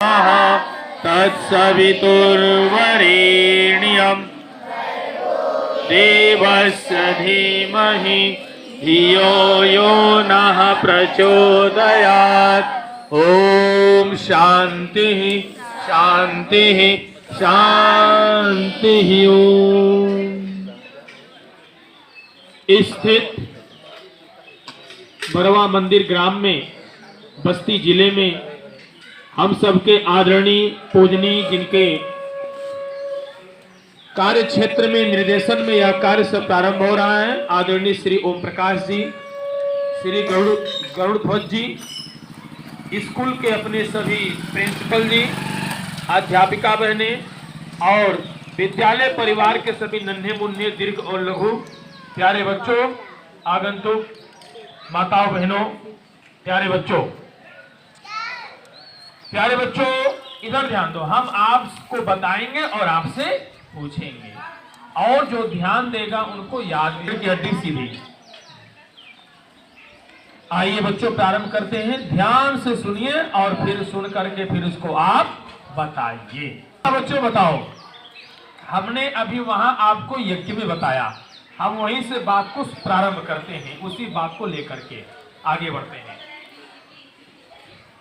तत्सवितुर्वरेण्यं देवस्य धीमहि धियो यो नः प्रचोदयात्। ओम शांति शांति शांति। ओम स्थित बरवा मंदिर ग्राम में बस्ती जिले में हम सबके आदरणीय पूजनीय जिनके कार्य क्षेत्र में निर्देशन में यह कार्य सब प्रारंभ हो रहा है, आदरणीय श्री ओम प्रकाश जी, श्री गरुड़ ध्वज जी, स्कूल के अपने सभी प्रिंसिपल जी, अध्यापिका बहने और विद्यालय परिवार के सभी नन्हे मुन्ने दीर्घ और लघु प्यारे बच्चों, आगंतुक माताओं बहनों, प्यारे बच्चों इधर ध्यान दो। हम आपको बताएंगे और आपसे पूछेंगे और जो ध्यान देगा उनको याद की हड्डी सीधी। आइए बच्चों प्रारंभ करते हैं, ध्यान से सुनिए और फिर सुन करके फिर उसको आप बताइए। बच्चों बताओ, हमने अभी वहां आपको यज्ञ में बताया, हम वहीं से बात को प्रारंभ करते हैं, उसी बात को लेकर के आगे बढ़ते हैं।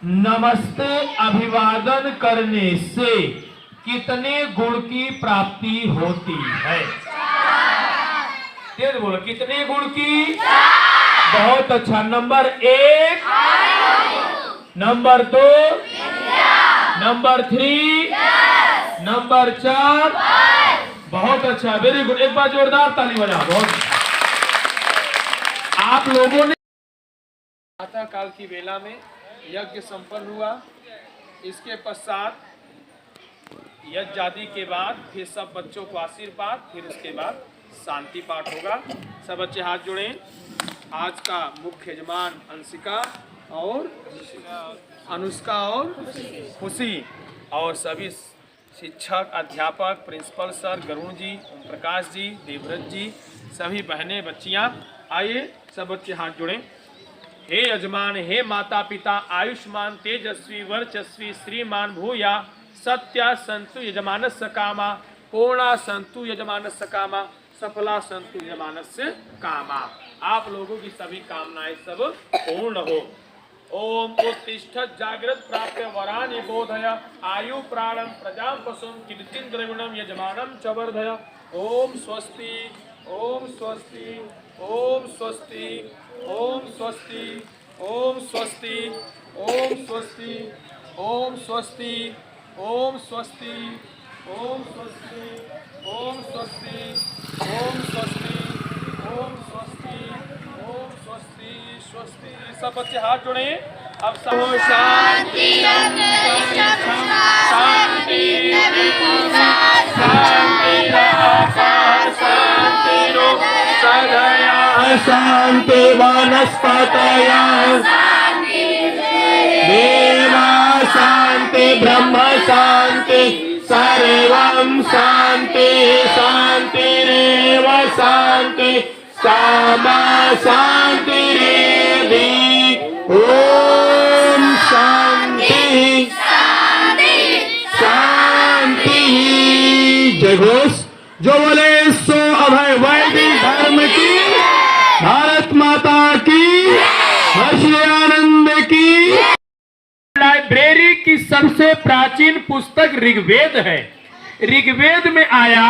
नमस्ते अभिवादन करने से कितने गुण की प्राप्ति होती है? तेज बोलो, कितने गुण की? बहुत अच्छा। Number 1, number 2, number 3, number 4। बहुत अच्छा, वेरी गुड। एक बार जोरदार ताली बजाओ। बहुत आप लोगों ने प्रातः काल की वेला में यज्ञ संपन्न हुआ। इसके पश्चात यज्ञ आदि के बाद फिर सब बच्चों को आशीर्वाद, फिर उसके बाद शांति पाठ होगा। सब बच्चे हाथ जोड़ें। आज का मुख्य यजमान अंशिका और अनुष्का और खुशी और सभी शिक्षक, अध्यापक, प्रिंसिपल सर, गरुण जी, ओम प्रकाश जी, देवव्रत जी, सभी बहनें, बच्चियां, आइए सब बच्चे हाथ जोड़ें। हे यजमान, हे माता पिता, आयुष्मान तेजस्वी वर्चस्वी श्रीमान भूया सत्या संतु यजमानस्य कामा, पूर्णा संतु यजमानस्य कामा, सफला संतु यजमानस्य कामा। आप लोगों की सभी कामनाएं सब पूर्ण हो। ओम उत्तिष्ठत जागृत प्राप्य वरानि बोधय, आयु प्राणं प्रजां पशुं कीर्तिं द्रविणं यजमानं च वर्धय। ओम स्वस्ति, ओम स्वस्ति, ओम स्वस्ति, ओम स्वस्ति, ओम स्वस्ति, ओम स्वस्ति, ओम स्वस्ति, ओम स्वस्ति, ओम स्वस्ति, ओम स्वस्ति, ओम स्वस्ति, ओम स्वस्ति, ओम स्वस्ति, स्वस्ति। सब बच्चे हाथ जोड़े। अब सब शांति शांति शांति वनस्पतया देवा शांति ब्रह्म शांति सर्वं शांति शांतिरेव शांति सामा शांतिरेधि। ओम शांति शांति। जय घोष। जो बोले सो अभय। वैदिक धर्म की, भारत माता की, हर्ष आनंद की। लाइब्रेरी की सबसे प्राचीन पुस्तक ऋग्वेद है। ऋग्वेद में आया,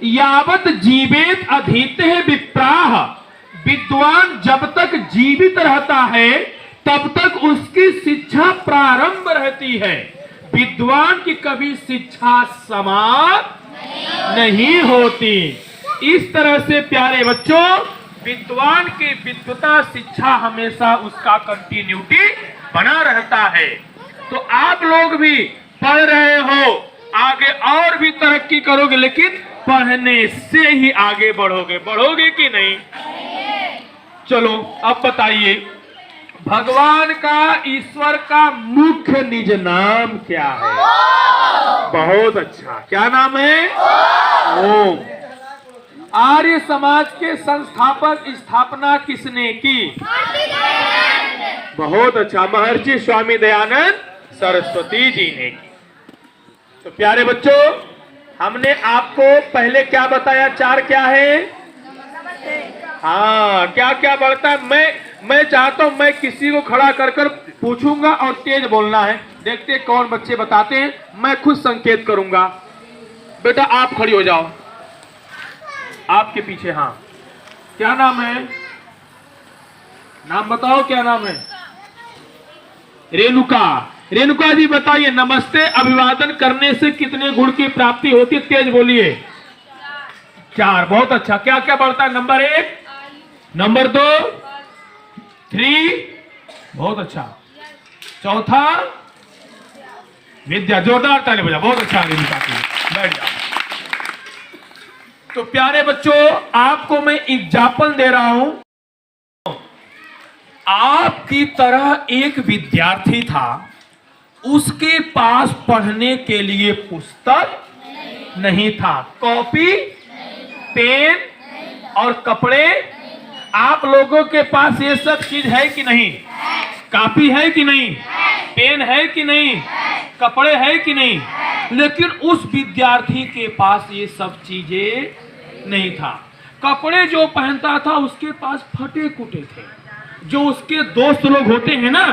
यावत जीवेत अधीते विप्राह, विद्वान जब तक जीवित रहता है तब तक उसकी शिक्षा प्रारंभ रहती है। विद्वान की कभी शिक्षा समाप्त नहीं होती। इस तरह से प्यारे बच्चों, विद्वान की विद्वता शिक्षा हमेशा उसका कंटिन्यूटी बना रहता है। तो आप लोग भी पढ़ रहे हो, आगे और भी तरक्की करोगे, लेकिन पढ़ने से ही आगे बढ़ोगे। बढ़ोगे कि नहीं? चलो अब बताइए, भगवान का, ईश्वर का मुख्य निज नाम क्या है? बहुत अच्छा, क्या नाम है? ओम। आर्य समाज के संस्थापक, स्थापना किसने की? बहुत अच्छा, महर्षि स्वामी दयानंद सरस्वती जी ने की। तो प्यारे बच्चों, हमने आपको पहले क्या बताया? चार क्या है? हाँ, क्या क्या बढ़ता है? मैं चाहता हूं मैं किसी को खड़ा कर कर पूछूंगा और तेज बोलना है। देखते हैं कौन बच्चे बताते हैं। मैं खुद संकेत करूंगा। बेटा आप खड़ी हो जाओ, आपके पीछे। हाँ, क्या नाम है? नाम बताओ, क्या नाम है? रेणुका। रेणुका जी बताइए, नमस्ते अभिवादन करने से कितने गुण की प्राप्ति होती है? तेज बोलिए। 4। बहुत अच्छा। क्या क्या बढ़ता है? Number 1, number 2, 3। बहुत अच्छा। चौथा विद्या। जोरदार ताली बजा। बहुत अच्छा। बैठ जाओ। तो प्यारे बच्चों, आपको मैं एग्जाम्पल दे रहा हूं। आपकी तरह एक विद्यार्थी था, उसके पास पढ़ने के लिए पुस्तक नहीं था, कॉपी, पेन और कपड़े। आप लोगों के पास ये सब चीज है कि नहीं? कॉपी है कि नहीं? पेन है कि नहीं? कपड़े है कि नहीं? लेकिन उस विद्यार्थी के पास ये सब चीजें नहीं था। कपड़े जो पहनता था उसके पास फटे कुटे थे। जो उसके दोस्त लोग होते हैं ना,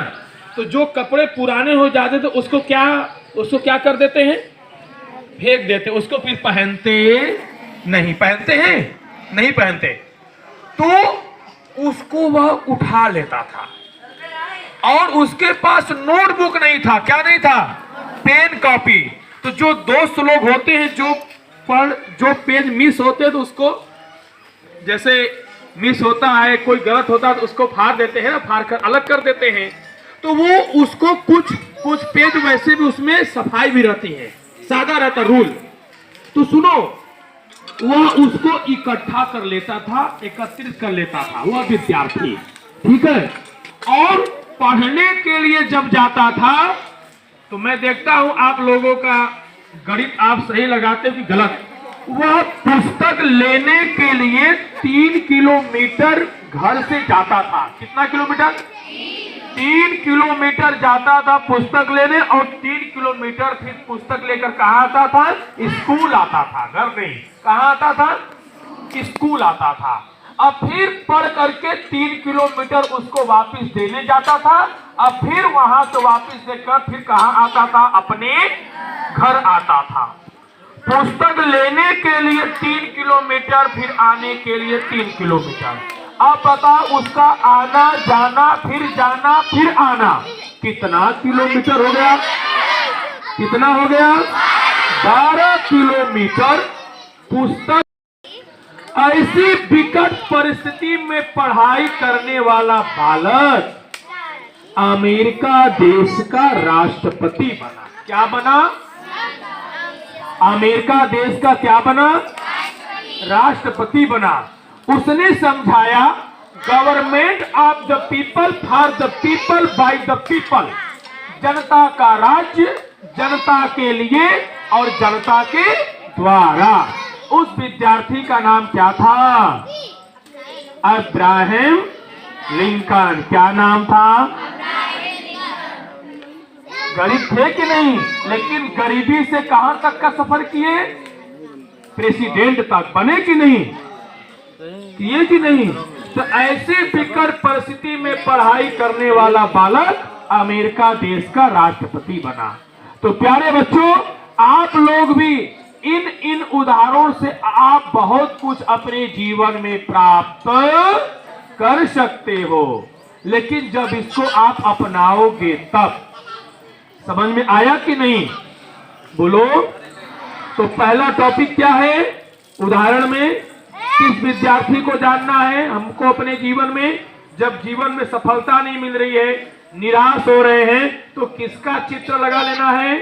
तो जो कपड़े पुराने हो जाते थे उसको क्या कर देते हैं? फेंक देते। उसको फिर पहनते नहीं पहनते। तो उसको वह उठा लेता था। और उसके पास नोटबुक नहीं था। क्या नहीं था? Pen, copy. तो जो दोस्त लोग होते हैं, जो पेज मिस होते हैं, तो उसको, जैसे मिस होता है, कोई गलत होता है तो उसको फाड़ देते हैं ना, फाड़ कर अलग कर देते हैं। तो वो उसको कुछ पेज वैसे भी उसमें सफाई भी रहती है, सादा रहता रूल। तो सुनो, वह उसको इकट्ठा कर लेता था, एकत्रित कर लेता था वह विद्यार्थी। ठीक है। और पढ़ने के लिए जब जाता था, तो मैं देखता हूं आप लोगों का गणित आप सही लगाते कि गलत। वह पुस्तक लेने के लिए 3 किलोमीटर घर से जाता था। कितना किलोमीटर? 3 किलोमीटर जाता था पुस्तक लेने, और 3 किलोमीटर फिर पुस्तक लेकर कहाँ आता था? स्कूल आता था। घर नहीं, कहाँ आता था? स्कूल आता था। अब फिर पढ़ करके 3 किलोमीटर उसको वापस देने जाता था। अब फिर वहां से वापस देकर फिर कहाँ आता था? अपने घर आता था। पुस्तक लेने के लिए 3 किलोमीटर, फिर आने के लिए 3 किलोमीटर। अब बताओ, उसका आना जाना फिर आना कितना किलोमीटर हो गया? कितना हो गया? 12 किलोमीटर। पुस्तक। ऐसी विकट परिस्थिति में पढ़ाई करने वाला बालक अमेरिका देश का राष्ट्रपति बना। क्या बना? अमेरिका देश का क्या बना? राष्ट्रपति बना। उसने समझाया, government of the people, for the people, by the people. जनता का राज्य, जनता के लिए और जनता के द्वारा। उस विद्यार्थी का नाम क्या था? Abraham Lincoln. क्या नाम था? गरीब थे कि नहीं? लेकिन गरीबी से कहां तक का सफर किए? प्रेसिडेंट तक बने कि नहीं? किए कि नहीं? तो ऐसी विकट परिस्थिति में पढ़ाई करने वाला बालक अमेरिका देश का राष्ट्रपति बना। तो प्यारे बच्चों, आप लोग भी इन उदाहरणों से आप बहुत कुछ अपने जीवन में प्राप्त कर सकते हो। लेकिन जब इसको आप अपनाओगे तब। समझ में आया कि नहीं? बोलो। तो पहला टॉपिक क्या है? उदाहरण में किस विद्यार्थी को जानना है हमको अपने जीवन में? जब जीवन में सफलता नहीं मिल रही है, निराश हो रहे हैं, तो किसका चित्र लगा लेना है?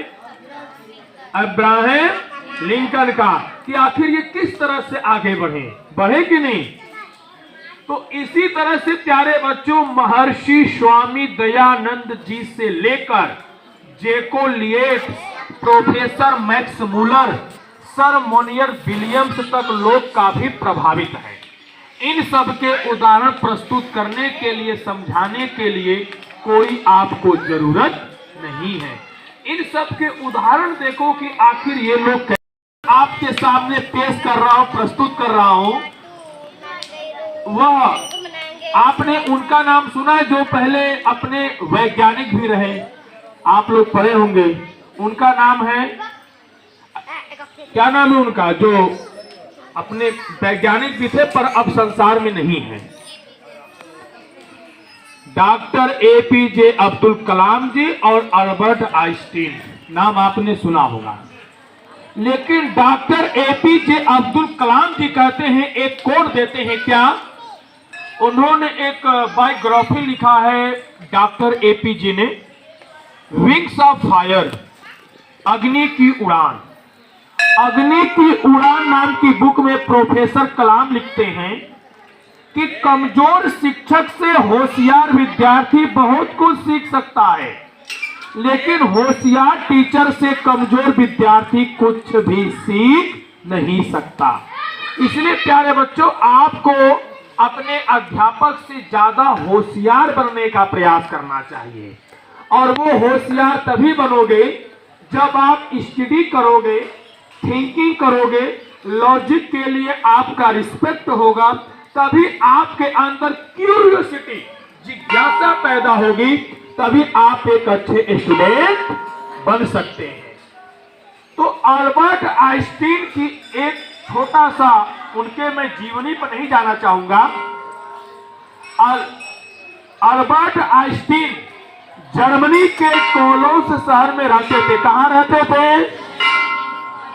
अब्राहम लिंकन का। कि आखिर ये किस तरह से आगे बढ़े कि नहीं? तो इसी तरह से प्यारे बच्चों, महर्षि स्वामी दयानंद जी से लेकर Jacolliot, professor Max Muller, sir Monier Williams तक लोग काफी प्रभावित हैं। इन सब के उदाहरण प्रस्तुत करने के लिए, समझाने के लिए कोई आपको जरूरत नहीं है। इन सब के उदाहरण देखो कि आखिर ये लोग आपके सामने पेश कर रहा हूं, प्रस्तुत कर रहा हूं। वह आपने उनका नाम सुना है जो पहले अपने वैज्ञानिक भी रहे, आप लोग पढ़े होंगे। उनका नाम है, क्या नाम है उनका, जो अपने वैज्ञानिक भी थे पर अब संसार में नहीं है। डॉक्टर एपीजे अब्दुल कलाम जी और अल्बर्ट आइंस्टीन, नाम आपने सुना होगा। लेकिन डॉक्टर एपीजे अब्दुल कलाम जी कहते हैं, एक कोड देते हैं क्या, उन्होंने एक बायोग्राफी लिखा है डॉक्टर एपीजे ने, विंग्स ऑफ फायर, अग्नि की उड़ान। अग्नि की उड़ान नाम की बुक में प्रोफेसर कलाम लिखते हैं कि कमजोर शिक्षक से होशियार विद्यार्थी बहुत कुछ सीख सकता है, लेकिन होशियार टीचर से कमजोर विद्यार्थी कुछ भी सीख नहीं सकता। इसलिए प्यारे बच्चों, आपको अपने अध्यापक से ज्यादा होशियार बनने का प्रयास करना चाहिए। और वो होशियार तभी बनोगे जब आप स्टडी करोगे, थिंकिंग करोगे, लॉजिक के लिए आपका रिस्पेक्ट होगा, तभी आपके अंदर क्यूरियोसिटी, जिज्ञासा पैदा होगी, तभी आप एक अच्छे स्टूडेंट बन सकते हैं। तो अल्बर्ट आइंस्टीन की एक छोटा सा, उनके मैं जीवनी पर नहीं जाना चाहूंगा। अल्बर्ट आइंस्टीन जर्मनी के कोलोन्स शहर में रहते थे। कहां रहते थे?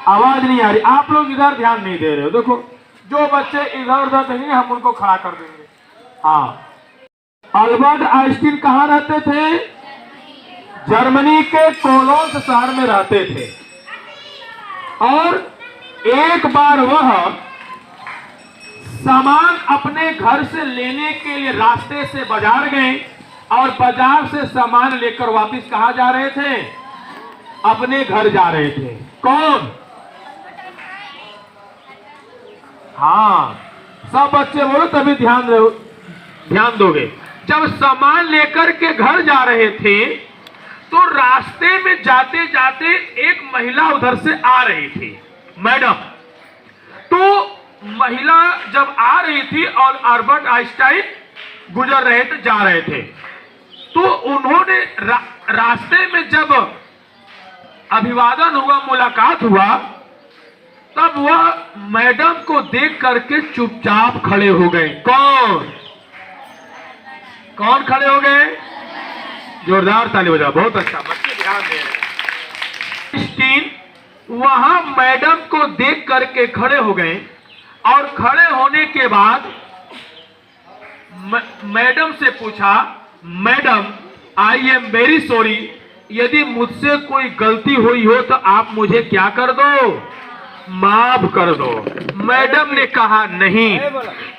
आवाज नहीं आ रही, आप लोग इधर ध्यान नहीं दे रहे हो। देखो, जो बच्चे इधर उधर देंगे हम उनको खड़ा कर देंगे। हाँ, अल्बर्ट आइंस्टीन कहां रहते थे? जर्मनी के कोलोन्स शहर में रहते थे। और एक बार वह सामान अपने घर से लेने के लिए रास्ते से बाजार गए और बाजार से सामान लेकर वापस कहां जा रहे थे? अपने घर जा रहे थे। कौन? हाँ, सब बच्चे बोलो तभी ध्यान दोगे। जब सामान लेकर के घर जा रहे थे तो रास्ते में जाते जाते एक महिला उधर से आ रही थी, मैडम। तो महिला जब आ रही थी और अल्बर्ट आइंस्टाइन गुजर रहे थे, जा रहे थे, तो उन्होंने रास्ते में जब अभिवादन हुआ, मुलाकात हुआ, तब वह मैडम को देख करके चुपचाप खड़े हो गए। कौन कौन खड़े हो गए? जोरदार ताली बजाओ, बहुत अच्छा, बच्चे ध्यान दे रहे हैं। आइंस्टीन वहां मैडम को देख करके खड़े हो गए और खड़े होने के बाद मैडम से पूछा, madam I am very sorry, यदि मुझसे कोई गलती हुई हो तो आप मुझे क्या कर दो? माफ कर दो। मैडम ने कहा, नहीं,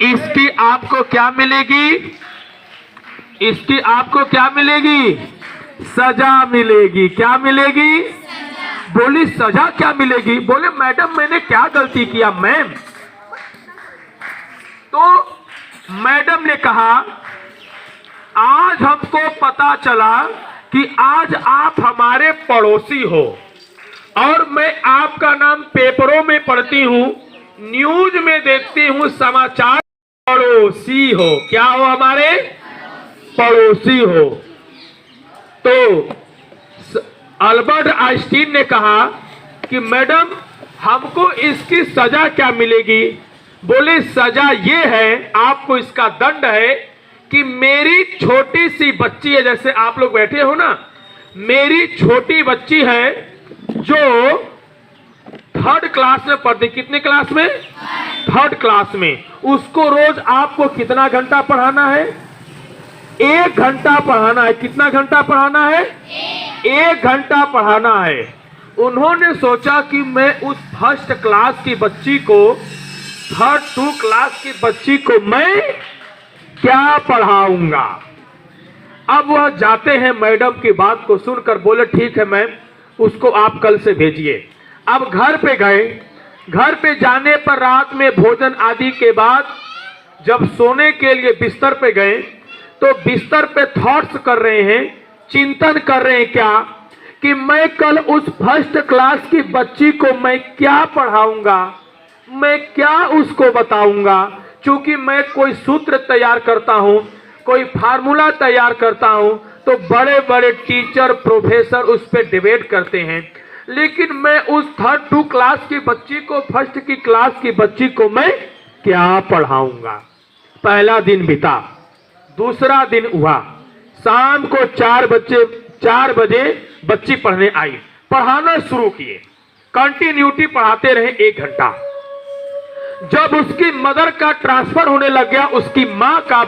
इसकी आपको क्या मिलेगी? इसकी आपको क्या मिलेगी? सजा मिलेगी। क्या मिलेगी? बोली, सजा क्या मिलेगी? बोले, मैडम मैंने क्या गलती किया मैम? तो मैडम ने कहा, आज हमको पता चला कि आज आप हमारे पड़ोसी हो और मैं आपका नाम पेपरों में पढ़ती हूं, न्यूज में देखती हूं, समाचार, पड़ोसी हो। क्या हो? हमारे पड़ोसी हो। तो अल्बर्ट आइंस्टीन ने कहा कि मैडम हमको इसकी सजा क्या मिलेगी? बोले, सजा ये है, आपको इसका दंड है कि मेरी छोटी सी बच्ची है, जैसे आप लोग बैठे हो ना, मेरी छोटी बच्ची है जो 3rd क्लास में पढ़ती। कितने क्लास में? 3rd क्लास में। उसको रोज आपको कितना घंटा पढ़ाना है? 1 घंटा पढ़ाना है। कितना घंटा पढ़ाना है? 1 घंटा पढ़ाना है। उन्होंने सोचा कि मैं उस 1st क्लास की बच्ची को, 2 क्लास की बच्ची को मैं क्या पढ़ाऊंगा। अब वह जाते हैं, मैडम की बात को सुनकर बोले, ठीक है मैम, उसको आप कल से भेजिए। अब घर पे गए। घर पे जाने पर रात में भोजन आदि के बाद जब सोने के लिए बिस्तर पे गए तो बिस्तर पे थॉट्स कर रहे हैं, चिंतन कर रहे हैं क्या कि मैं कल उस फर्स्ट क्लास की बच्ची को मैं क्या पढ़ाऊंगा, मैं क्या उसको बताऊंगा। क्योंकि मैं कोई सूत्र तैयार करता हूं, कोई फार्मूला तैयार करता हूं, तो बड़े बड़े टीचर प्रोफेसर उस पर डिबेट करते हैं। लेकिन मैं उस थर्ड 2 क्लास की बच्ची को, फर्स्ट की क्लास की बच्ची को मैं क्या पढ़ाऊंगा। पहला दिन बीता, दूसरा दिन हुआ, शाम को 4 बजे बच्ची पढ़ने आई, पढ़ाना शुरू किए, कंटिन्यूटी पढ़ाते रहे 1 घंटा। जब उसकी मदर का ट्रांसफर होने लग गया, उसकी मां का,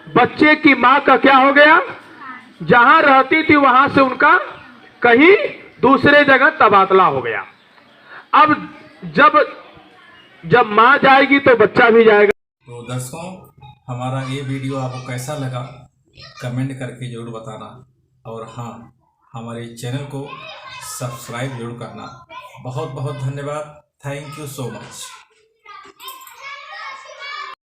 बच्चे की मां का क्या हो गया, जहां रहती थी वहां से उनका कहीं दूसरे जगह तबादला हो गया। अब जब मां जाएगी तो बच्चा भी जाएगा। तो दर्शकों, हमारा ये वीडियो आपको कैसा लगा कमेंट करके जरूर बताना, और हाँ, हमारे चैनल को सब्सक्राइब जरूर करना। बहुत बहुत धन्यवाद। Thank you so much.